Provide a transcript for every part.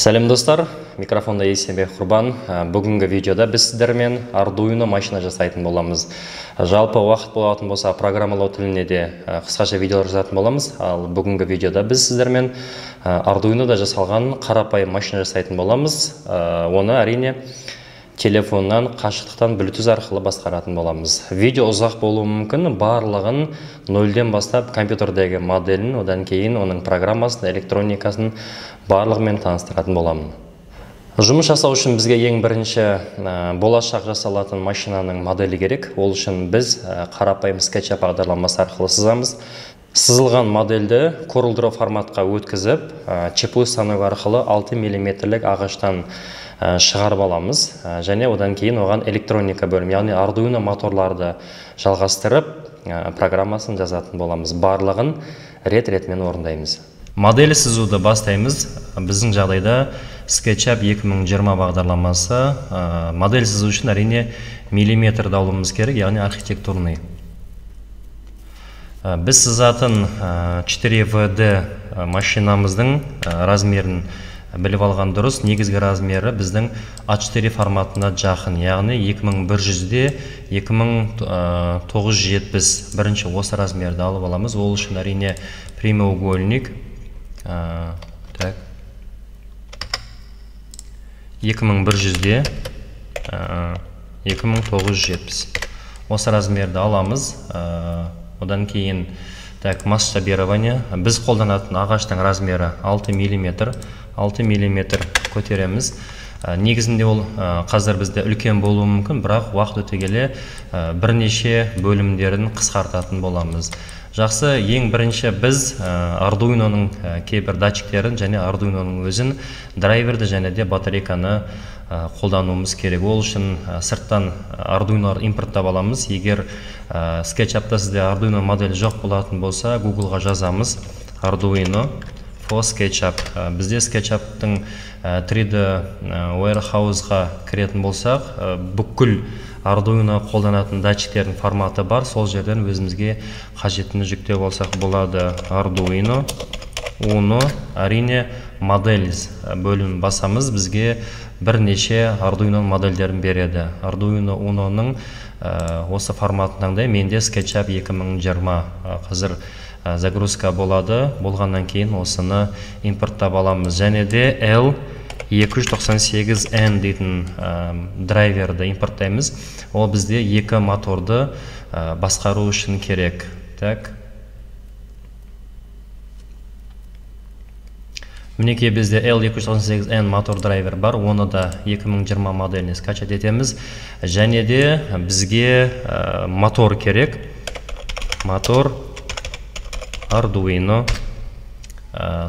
Сәлем достар, микрофонда Есенбек Құрбан. Бүгінгі видеода біз сіздермен Arduino машина жасайтын боламыз. Жалпы уақыт болатын болса программалау тіліне де қысқаша видеолар жазатын боламыз. Ал бүгінгі видеода біз сіздермен Arduino'да жасалған қарапайым машина жасайтын боламыз. Оны әрине телефоннан қашықтықтан Bluetooth арқылы басқаратын боламыз. Видео ұзақ болуы мүмкін, барлығын нөлден бастап компьютердегі моделін, одан кейін оның программасын, электроникасын барлығымен таныстыратын боламын. Жұмыс жасау үшін бізге ең бірінші болашақ жасалатын машинаның моделі керек. Ол үшін біз қарапайым SketchUp бағдарламасы арқылы сызамыз. Сызылған модельді CorelDRAW форматқа өткізіп, чиплы станок арқылы 6 мм ағаштан шығарып аламыз, және одан кейін оған электроника бөлім, яғни Arduino моторларды жалғастырып, программасын жазатын боламыз. Барлығын рет-ретмен орындаймыз. Модель сызуды бастаймыз. Біздің жағдайда SketchUp 2020 бағдарламасы. Модель сызу үшін әрине миллиметрді алуымыз керек, яғни архитектурный. Біз сызатын 4VD машинамыздың размерін біліп алған дұрыс. Негізгі размері біздің A4 форматына жақын, яғни 2100-де 2970. Бірінші осы размерді алып аламыз. Ол үшін әрине прямоугольник 2100-де 2970. Осы размерді аламыз. Одан кейін масштабирование. Біз қолданатын ағаштың размері 6 мм. 6 мм көтереміз. Негізінде ол қазір бізде үлкен болуы мүмкін, бірақ уақыт өте келе бірнеше бөлімдерін қысқартатын боламыз. Жақсы, ең бірінші біз Arduino'ның кейбір датчиктерін және Arduino'ның өзін, драйверді және де батарейканы қолдануымыз керек. Ол үшін сырттан Arduino импорттап аламыз. Егер SketchUp'та сізде Arduino модель жоқ болатын болса, Google'ға жазамыз Arduino for SketchUp. Бізде SketchUp'тың 3D Warehouse-ға кіретін болсақ, бүкіл Arduino қолданатын датчиктердің форматы бар. Сол жерден өзімізге қажеттіні жүктеп болсақ болады. Arduino Uno, әрине Models бөлімін басамыз. Бізге бірнеше Arduino модельдерін береді. Arduino Uno'ның осы форматынаңдай, менде SketchUp 2020 қазір загрузка болады. Болғаннан кейін осыны импорттап аламыз. Және де L298N дейтін драйверді импорттаймыз. Ол бізде екі моторды басқару үшін керек. Мінекей бізде L298N мотор драйвер бар. Оны да 2020 моделіне скачать етеміз. Және де бізге мотор керек. Мотор Arduino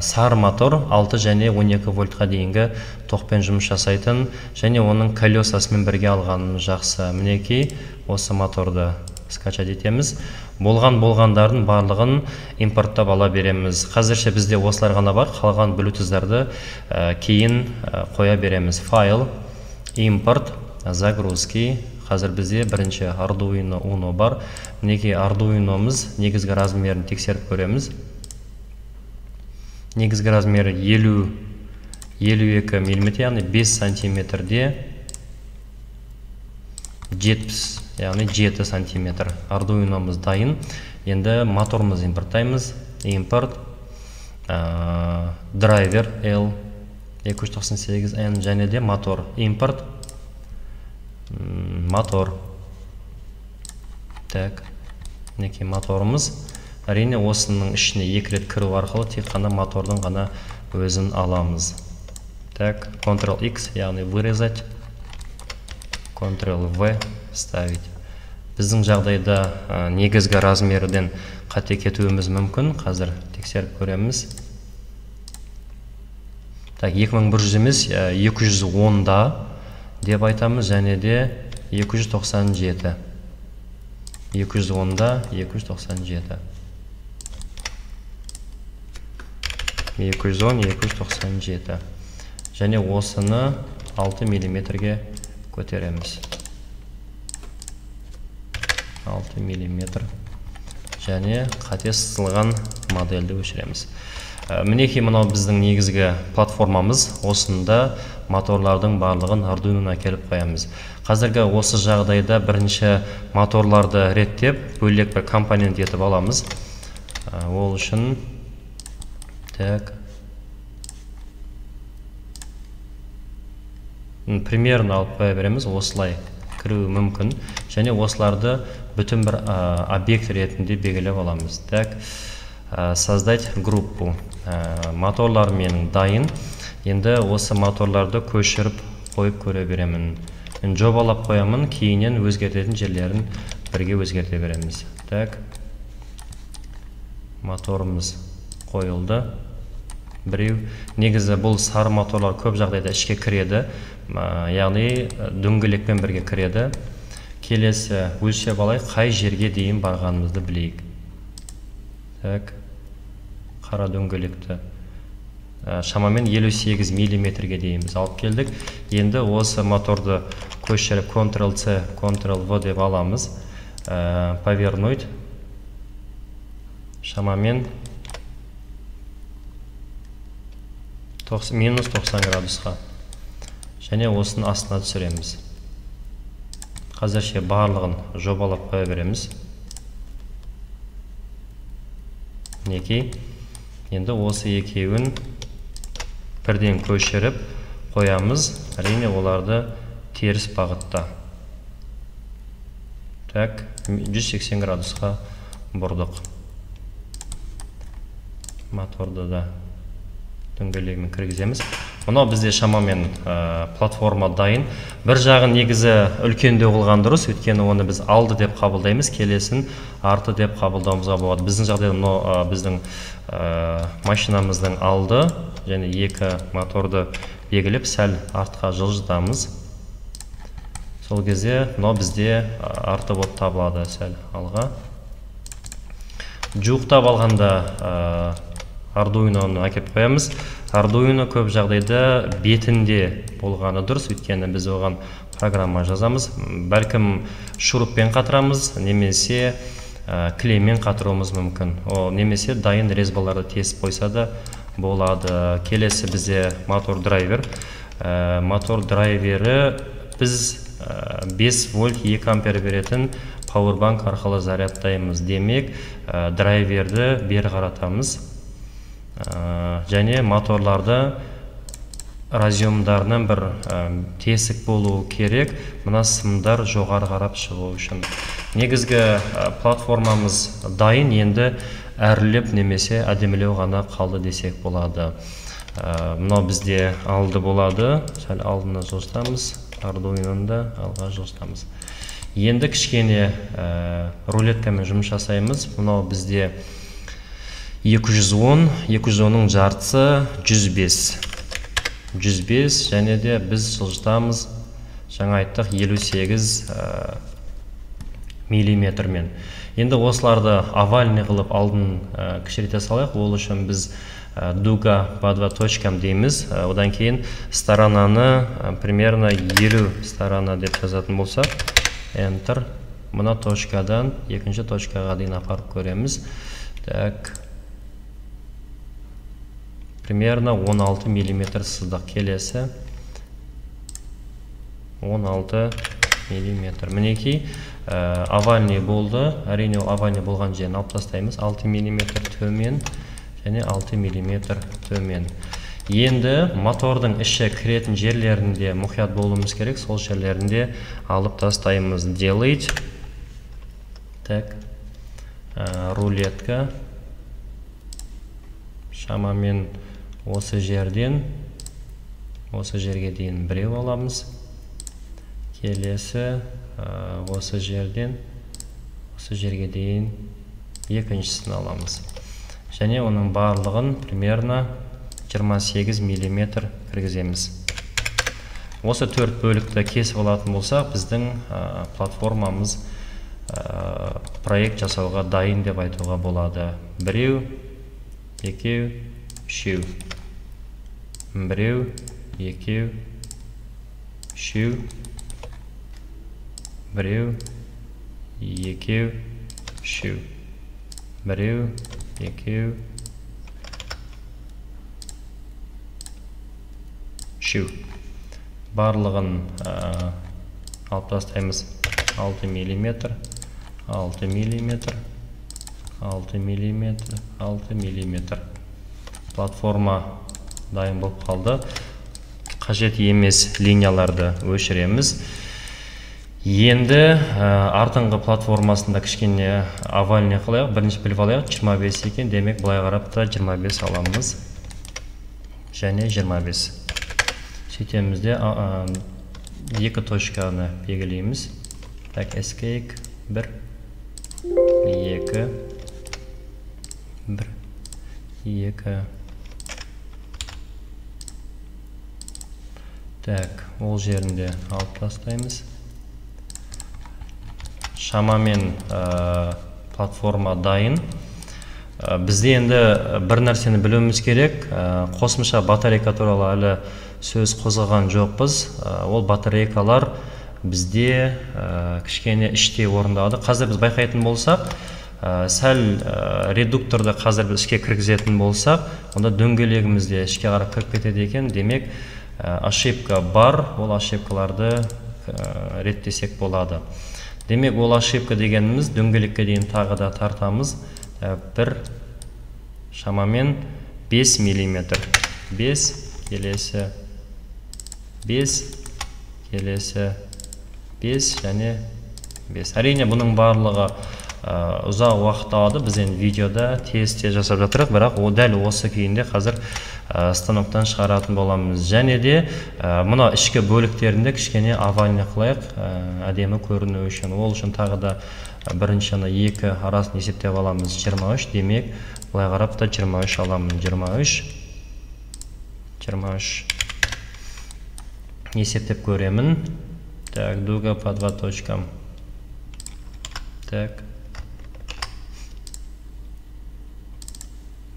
сар мотор 6 және 12 вольтқа дейінгі тоқпен жұмыс жасайтын, және оның колесасымен бірге алғанымыз жақсы. Мінекей осы моторды скачать етеміз. Болғандардың барлығын импорттап ала береміз. Қазірше бізде осылар ғана бар, қалған Bluetooth'дарды кейін қоя береміз. Файл, импорт, загрузки. Қазір бізде бірінші Arduino Uno бар. Мінекей Arduino'мыз негізгі размерін тексеріп көреміз. Негізгі размері 52 мм, яғни 5 сантиметрде 70, яғни 7 сантиметр. Arduino'мыз дайын. Енді моторымыз импорттаймыз. Импорт, драйвер L298N және де мотор. Импорт, мотор. Мінекей моторымыз. Әрине осының ішіне екі рет кіру арқылы тек қана мотордың ғана өзін аламыз. Ctrl-X, яғни вырезать, Ctrl-V ставить. Біздің жағдайда негізгі размерден қате кетуіміз мүмкін. Қазір тексеріп көреміз. 2100 емес, 210-да деп айтамыз, және де 297. 210-да 297. 210-297. Және осыны 6 мм-ге көтереміз. 6 мм. Және қате сызылған модельді өшіреміз. Мінекей мынау біздің негізгі платформамыз. Осында моторлардың барлығын Arduino әкеліп қоямыз. Қазіргі осы жағдайда бірінші моторларды реттеп, бөлек бір компонент етіп аламыз. Ол үшін примерно алып қоя береміз. Осылай кіруі мүмкін. Және осыларды бүтін бір объект ретінде белгілеп аламыз. Создать группу. Моторлар менің дайын. Енді осы моторларды көшіріп қойып көре беремін. Жобалап қоямын, кейіннен өзгертетін жерлерін бірге өзгерте береміз. Моторымыз қойылды. Біреу, негізі бұл сары моторлар көп жағдайда ішке кіреді, яғни дөңгелекпен бірге кіреді. Келесі өлшеп алайық, қай жерге дейін барғанымызды білейік. Қара дөңгелекті шамамен 58 миллиметрге дейміз алып келдік. Енді осы моторды көшіріп Ctrl-C, Ctrl-V деп аламыз. Повернуть шамамен минус 90 градусқа. Және осының астына түсіреміз. Қазірше барлығын жобалап қоя береміз. Мінекей. Енді осы екеуін бірден көшіріп қоямыз. Әрине оларды теріс бағытта. 180 градусқа бұрдық. Моторды да дөңгелегімен кіргіземіз. Мынау бізде шамамен платформа дайын. Бір жағын негізі үлкенде қылған дұрыс, өйткені оны біз алды деп қабылдаймыз, келесін арты деп қабылдауымызға болады. Біздің жағдайда біздің машинамыздың алды және екі моторды белгілеп сәл артқа жылжытамыз. Сол кезде мынау бізде арты болып табылады сәл алға. Жуықтап алғанда Arduino'ны әкеп қоямыз. Arduino көп жағдайда бетінде болғаны дұрыс, өйткені біз оған программа жазамыз. Бәлкім шуруппен қатырамыз, немесе клеймен қатыруымыз мүмкін. Немесе дайын резбаларды тесіп қойса да болады. Келесі бізде мотор драйвер. Мотор драйвері біз 5 вольт 2 ампер беретін пауэрбанк арқылы зарядтаймыз. Демек, драйверді бері қаратамыз. Және моторларды разъемдарынан бір тесік болуы керек, мына сымдар жоғары қарап шығу үшін. Негізгі платформамыз дайын, енді әрлеп немесе әдемілеу ғана қалды десек болады. Мынау бізде алды болады, сәл алдына жылжытамыз, Arduino'ны алға жылжытамыз. Енді кішкене рулеткамен жұмыс жасаймыз. Мынау бізде 210, 210-ның жартысы 105. 105 және де біз жылжытамыз, жаңа айттық 58 миллиметрмен. Енді осыларды овальный қылып алдын кішірейте салайық. Ол үшін біз дуга по 2 точкам дейміз. Одан кейін сторонаны примерно 50 сторона деп жазатын болсақ, Enter. Мына точкадан екінші точкаға дейін апарып көреміз. Примерно 16 миллиметр сыздық. Келесі 16 миллиметр. Мінекей овальный болды. Әрине овальный болған жерін алып тастаймыз. 6 миллиметр төмен және 6 миллиметр төмен. Енді мотордың іші кіретін жерлерінде мұқият болуымыз керек. Сол жерлерінде алып тастаймыз. Delete. Рулетка. Шамамен осы жерден осы жерге дейін біреу аламыз. Келесі осы жерден осы жерге дейін екіншісін аламыз. Және оның барлығын примерно 28 миллиметр кіргіземіз. Осы төрт бөлікті кесіп алатын болсақ, біздің платформамыз проект жасауға дайын деп айтуға болады. Біреу, екеу, үшеу. Біреу, екеу, үшеу. Біреу, екеу, үшеу. Біреу, екеу, үшеу. Барлығын алып тастаймыз. 6 миллиметр, 6 миллиметр, 6 миллиметр, 6 миллиметр. Платформа дайын болып қалды. Қажет емес линияларды өшіреміз. Енді артыңғы платформасында кішкене овальный қылайық. Бірінші біліп алайық, 25 екен. Демек, былай қарап та 25 аламыз. Және 25. Сөйтемізде екі точканы белгілейміз. Так, escape 1, 2, 1, 2. Так, ол жерінде алып тастаймыз. Шамамен платформа дайын. Бізде енді бір нәрсені білуіміз керек. Қосымша батарейка туралы әлі сөз қозғаған жоқпыз. Ол батарейкалар бізде кішкене іште орындалады. Қазір біз байқайтын болсақ, сәл редукторды қазір біз ішке кіргізетін болсақ, онда дөңгелегімізде ішке қарап кіріп кетеді екен. Демек, ошибка бар, ол ошибкаларды реттесек болады. Демек, ол ошибка дегеніміз дөңгелекке дейін тағы да тартамыз. Бір шамамен 5 миллиметр. 5 келесі, 5 келесі, 5 және 5. Әрине, бұның барлығы ұзақ уақыт алады. Біз енді видеода тесте жасап жатырық, бірақ дәл осы күйінде қазір станоктан шығаратын боламыз. Және де мұна ішкі бөліктерінде кішкене овальный қылайық, әдемі көріну үшін. Ол үшін тағы да біріншіні екі арасын есептеп аламыз. 23. Демек, былай қарап та 23 аламын. 23. Есептеп көремін. Так, дуга по 2 точкам. Так.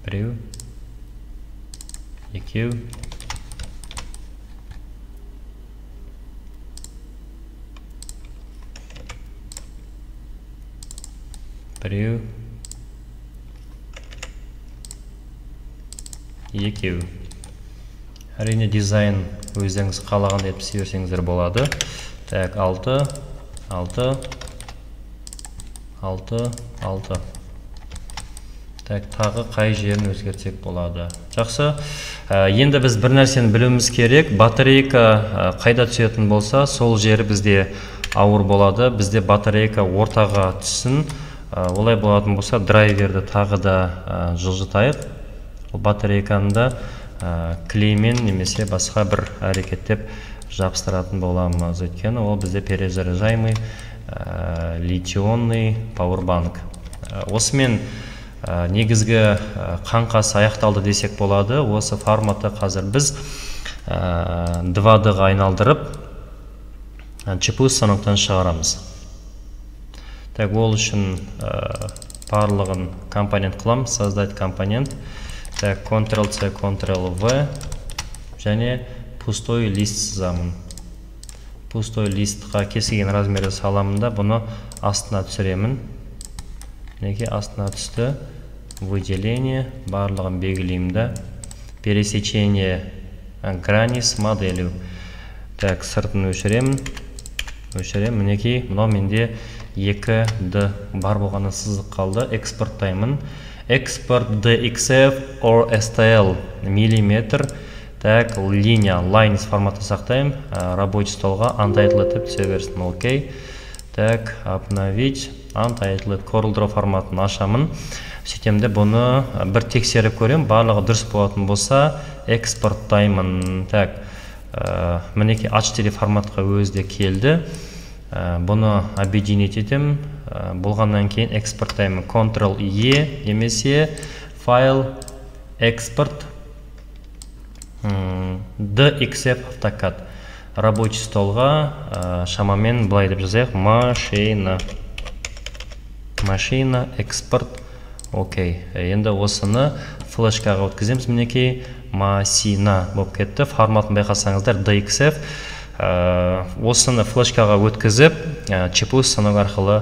Біреу. Екеу. Біреу. Екеу. Әрине дизайн өздеріңіз қалаған етіп сүйерсеңіздер болады. Так, 6, 6, 6, 6. Так, тағы қай жерін өзгертсек болады. Жақсы. Енді біз бір нәрсені білуіміз керек. Батарейка қайда түсетін болса, сол жері бізде ауыр болады. Бізде батарейка ортаға түссін. Олай болатын болса, драйверді тағы да жылжытайық. Батарейканы да клеймен немесе басқа бір әрекеттеп жабыстыратын боламыз. Өйткені ол бізде перезаряжаемый литионный пауэрбанк. Осымен негізгі қаңқасы аяқталды десек болады. Осы форматты қазір біз 2D-ға айналдырып ЧПУ станоктан шығарамыз. Так, ол үшін барлығын компонент қылам. Создать компонент. Так, Ctrl-C, Ctrl-V және пустой лист сызамын. Пустой листқа кесілген размерді саламын да, бұны астына түсіремін. Неге астына түсті? Выделение, барлығын белгілеймін да. Пересечение грани с моделью. Так, сыртын өшіремін. Мінекей, мұнау менде 2D бар болғаны сызық қалды. Экспорттаймын. Export DXF or STL миллиметр. Так, линия, lines форматы сақтайым. Рабочий столға untitled етіп түсе берсін. Окей. Так, обновить. Untitled CorelDRAW форматын ашамын. Сөйтемде бұны бір тексеріп көрем. Барлығы дұрыс болатын болса, экспорттаймын. Так, мінеке H4 форматқа өзде келді. Бұны объединить етем. Болғаннан кейін экспорттаймын. Ctrl-E немесе файл экспорт DXF AutoCAD. Рабочий столға шамамен былай деп жазайық. Машина, экспорт. Окей. Енді осыны флешкаға өткіземіз. Мінекей Масина болып кетті. Форматын байқасаңыздар DXF. Осыны флешкаға өткізіп, ЧПУ станок арқылы